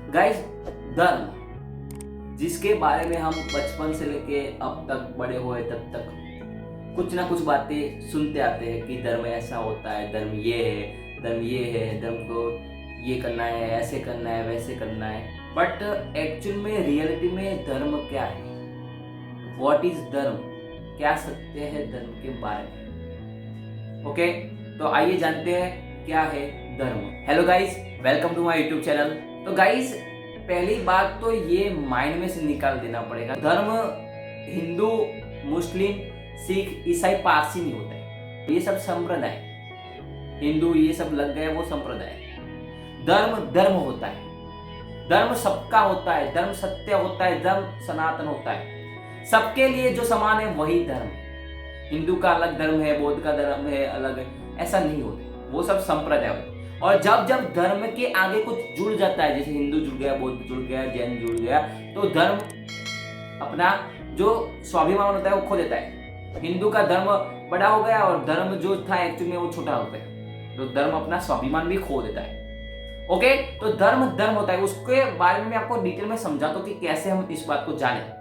Guys, धर्म जिसके बारे में हम बचपन से लेके अब तक बड़े हुए तब तक कुछ ना कुछ बातें सुनते आते हैं कि धर्म ऐसा होता है, धर्म ये है, धर्म ये है, धर्म को ये करना है, ऐसे करना है, वैसे करना है। बट एक्चुअल में रियलिटी में धर्म क्या है? व्हाट इज धर्म? क्या सत्य है धर्म के बारे में? ओके, तो आइए जानते हैं क्या है धर्म। Hello guys, welcome to my YouTube channel. तो गाइस, पहली बात तो ये माइंड में से निकाल देना पड़ेगा, धर्म हिंदू, मुस्लिम, सिख, ईसाई, पारसी नहीं होता है। ये सब संप्रदाय, हिंदू ये सब लग गए वो संप्रदाय। धर्म धर्म होता है, धर्म सबका होता है, धर्म सत्य होता है, धर्म सनातन होता है। सबके लिए जो समान है वही धर्म है। हिंदू का अलग धर्म है, बौद्ध का धर्म है अलग है, ऐसा नहीं होता, वो सब संप्रदाय होते। और जब जब धर्म के आगे कुछ जुड़ जाता है, जैसे हिंदू जुड़ गया, बौद्ध जुड़ गया, जैन जुड़ गया, तो धर्म अपना जो स्वाभिमान होता है वो खो देता है। हिंदू का धर्म बड़ा हो गया और धर्म जो था एक्चुअली में वो छोटा हो गया, तो धर्म अपना स्वाभिमान भी खो देता है। ओके, तो धर्म धर्म होता है, उसके बारे में मैं आपको डिटेल में समझाता हूँ कि कैसे हम इस बात को जाने।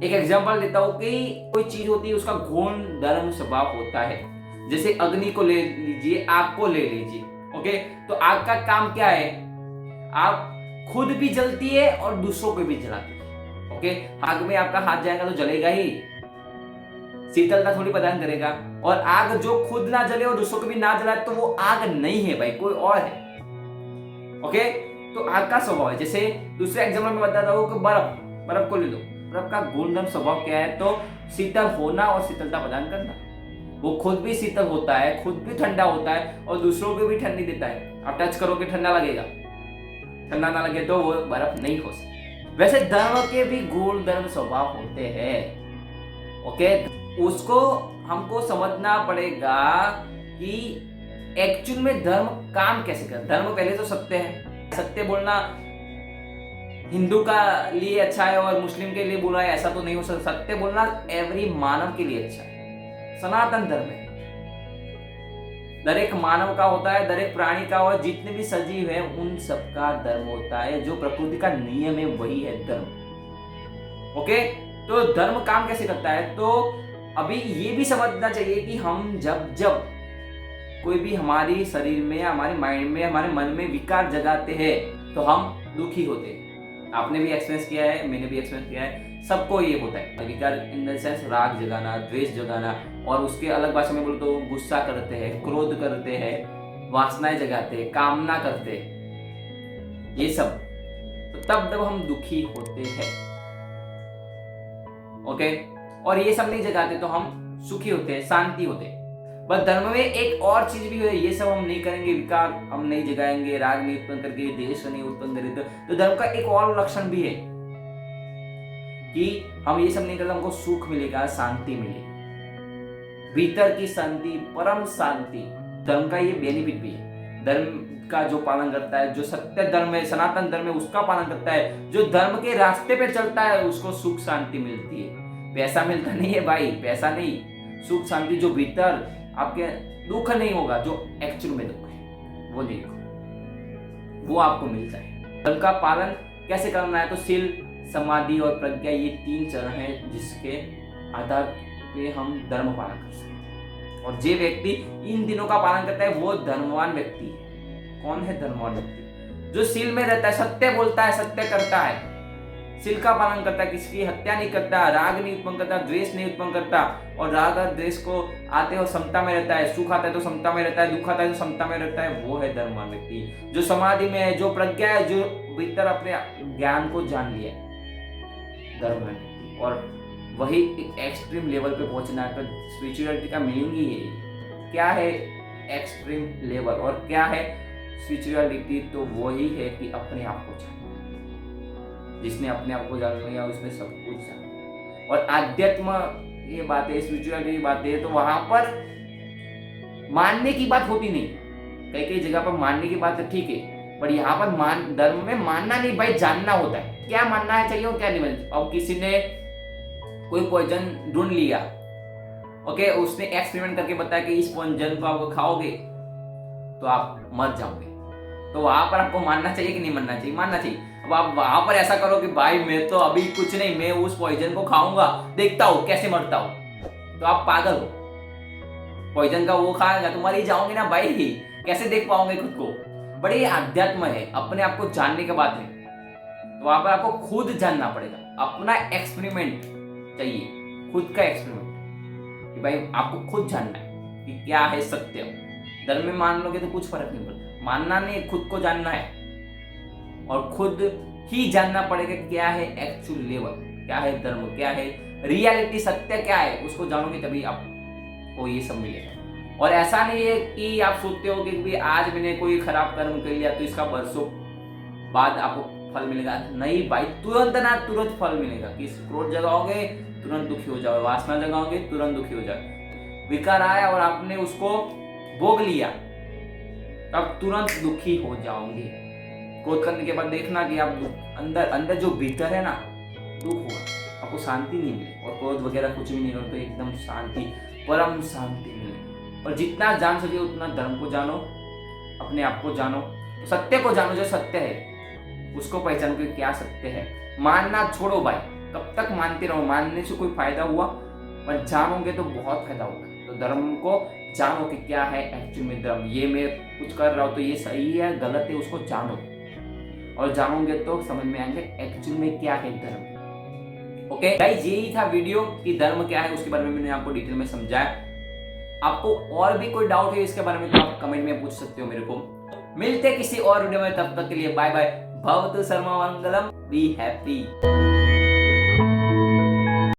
एक एग्जांपल देता हूँ कि कोई चीज होती है, उसका गुण धर्म स्वभाव होता है। जैसे अग्नि को ले लीजिए, आग को ले लीजिए। ओके, तो आग का काम क्या है? आग खुद भी जलती है और दूसरों को भी जलाती है। ओके, आग में आपका हाथ जाएगा तो जलेगा ही, शीतलता थोड़ी प्रदान करेगा। और आग जो खुद ना जले और दूसरों को भी ना जलाए तो वो आग नहीं है भाई, कोई और है। ओके, तो आग का स्वभाव है। जैसे दूसरे एग्जांपल में बताता हूँ कि बर्फ को ले लो। बर्फ का गुणधर्म स्वभाव क्या है? तो शीतल होना और शीतलता प्रदान करना। वो खुद भी शीतल होता है, खुद भी ठंडा होता है और दूसरों को भी ठंडी देता है। आप टच करोगे ठंडा लगेगा, ठंडा ना लगे तो वो बर्फ नहीं हो सकती। वैसे धर्म के भी गुण धर्म स्वभाव होते हैं। ओके, उसको हमको समझना पड़ेगा कि एक्चुअल में धर्म काम कैसे कर। धर्म पहले तो सत्य है, सत्य बोलना हिंदू का लिए अच्छा है और मुस्लिम के लिए बुरा है, ऐसा तो नहीं हो सकता। सत्य बोलना एवरी मानव के लिए अच्छा है, सनातन धर्म है। दरेक मानव का होता है, दरेक प्राणी का, और जितने भी सजीव है उन सबका धर्म होता है। जो प्रकृति का नियम है वही है धर्म। ओके, तो धर्म काम कैसे करता है? तो अभी ये भी समझना चाहिए कि हम जब जब कोई भी हमारी शरीर में, हमारे माइंड में, हमारे मन में विकार जगाते हैं तो हम दुखी होते हैं। आपने भी एक्सपीरियंस किया है, मैंने भी एक्सपीरियंस किया है, सबको ये होता है। विकार इन द सेंस राग जगाना, द्वेष जगाना, और उसके अलग भाषा में बोले तो गुस्सा करते हैं, क्रोध करते हैं, वासनाएं जगाते हैं, कामना करते हैं, ये सब। तो तब जब हम दुखी होते हैं, ओके, और ये सब नहीं जगाते तो हम सुखी होते हैं, शांति होते हैं। बस धर्म में एक और चीज भी है, ये सब हम नहीं करेंगे, विकार हम नहीं जगाएंगे, राग नहीं उत्पन्न करके, देश नहीं उत्पन्न करेंगे, तो धर्म का एक और लक्षण भी है कि हम ये सब नहीं करते, हमको सुख मिलेगा, शांति मिलेगी, भीतर की शांति, परम शांति। धर्म का ये बेनिफिट भी है। धर्म का जो पालन करता है, जो सत्य धर्म है, सनातन धर्म है, उसका पालन करता है, जो धर्म के रास्ते पे चलता है, उसको सुख शांति मिलती है। पैसा मिलता नहीं है भाई, पैसा नहीं, सुख शांति जो भीतर आपके दुख नहीं होगा, जो एक्चुअल में दुख है वो नहीं होगा, वो आपको मिलता है। धर्म का पालन कैसे करना है? तो शील, समाधि और प्रज्ञा, ये 3 चरण हैं जिसके आधार पे हम धर्म पालन कर सकते हैं। और जो व्यक्ति इन तीनों का पालन करता है वो धर्मवान व्यक्ति है। कौन है धर्मवान व्यक्ति? जो शील में रहता है, सत्य बोलता है, सत्य करता है, शील का पालन करता है, किसी की हत्या नहीं करता, राग नहीं उत्पन्न करता, द्वेष नहीं उत्पन्न करता, और राग और द्वेष को आते हो समता में रहता है, सुख आता है तो समता में रहता है, दुख आता है तो समता में रहता है, वो है धर्मवान व्यक्ति। जो समाधि में है, जो प्रज्ञा है, जो भीतर अपने ज्ञान को जान लिया, धर्मवान व्यक्ति। और वही एक एक्सट्रीम लेवल पे पहुंचना है। तो स्पिरिचुअलिटी का मीनिंग ही है, क्या है एक्सट्रीम लेवल और क्या है स्पिरिचुअलिटी? तो वही है कि अपने आप को जानना। जिसने अपने आप को जान लिया उसने सब कुछ जान लिया। और आध्यात्म ये बातें, स्पिरिचुअलिटी की बातें, तो वहां पर मानने की बात होती नहीं। कई कई जगह पर मानने की बात ठीक है, पर यहाँ पर धर्म में मानना नहीं भाई, जानना होता है। क्या मानना है चाहिए और क्या नहीं मानना। अब किसी ने कोई पॉइजन ढूंढ लिया, ओके, उसने एक्सपेरिमेंट करके बताया कि इस पॉइजन को आप खाओगे तो आप मर जाओगे, तो वहां पर आपको मानना चाहिए कि नहीं मानना चाहिए? मानना चाहिए। अब आप वहां पर ऐसा करो कि भाई मैं तो अभी कुछ नहीं, मैं उस पॉइजन को खाऊंगा, देखता हूं कैसे मरता हूं, तो आप पागल हो। पॉइजन का वो खाएगा तो मर ही जाओगे ना भाई, कैसे देख पाओगे खुद को। बड़े अध्यात्म है, अपने आप को जानने के बाद है, तो वहां पर आपको खुद जानना पड़ेगा, अपना एक्सपेरिमेंट चाहिए, खुद का एक्सपेरिमेंट कि भाई आपको खुद जानना है कि क्या है सत्य। धर्म में मान लोगे तो कुछ फर्क नहीं पड़ता, मानना नहीं, खुद को जानना है और खुद ही जानना पड़ेगा क्या है एक्चुअल लेवल, क्या है धर्म, क्या है रियलिटी, सत्य क्या है, उसको जानोगे तभी आपको ये सब मिलेगा। और ऐसा नहीं है कि आप सोचते हो कि आज मैंने कोई खराब कर्म कर लिया तो इसका बरसों बाद आपको फल मिलेगा, नहीं भाई, तुरंत ना तुरंत फल मिलेगा। कि क्रोध जगाओगे तुरंत दुखी हो जाओगे, वासना जगाओगे तुरंत दुखी हो जाओगे, विकार आया और आपने उसको भोग लिया तब तुरंत दुखी हो जाओगे। क्रोध करने के बाद देखना कि आप अंदर अंदर जो भीतर है ना दुख होगा, आपको शांति नहीं मिले, और क्रोध वगैरह कुछ भी नहीं हो तो एकदम शांति, परम शांति मिले। और जितना जान सके उतना धर्म को जानो, अपने आप को जानो, सत्य को जानो, जो सत्य है उसको पहचानो कि क्या सत्य है। मानना छोड़ो भाई, कब तक मानते रहो, मानने से कोई फायदा हुआ, पर जानोगे तो बहुत फायदा होगा। तो धर्म को जानो कि क्या है एक्चुअल में धर्म, ये मैं कुछ कर रहा हूँ तो ये सही है गलत है, उसको जानो, और जानोगे तो समझ में आएंगे एक्चुअल में क्या है धर्म। ओके गाइस, यही था वीडियो कि धर्म क्या है, उसके बारे में मैंने आपको डिटेल में समझाया। आपको और भी कोई डाउट है इसके बारे में तो आप कमेंट में पूछ सकते हो मेरे को। मिलते किसी और वीडियो में, तब तक के लिए बाय बाय। भवतु सर्वमंगलम, बी हैप्पी।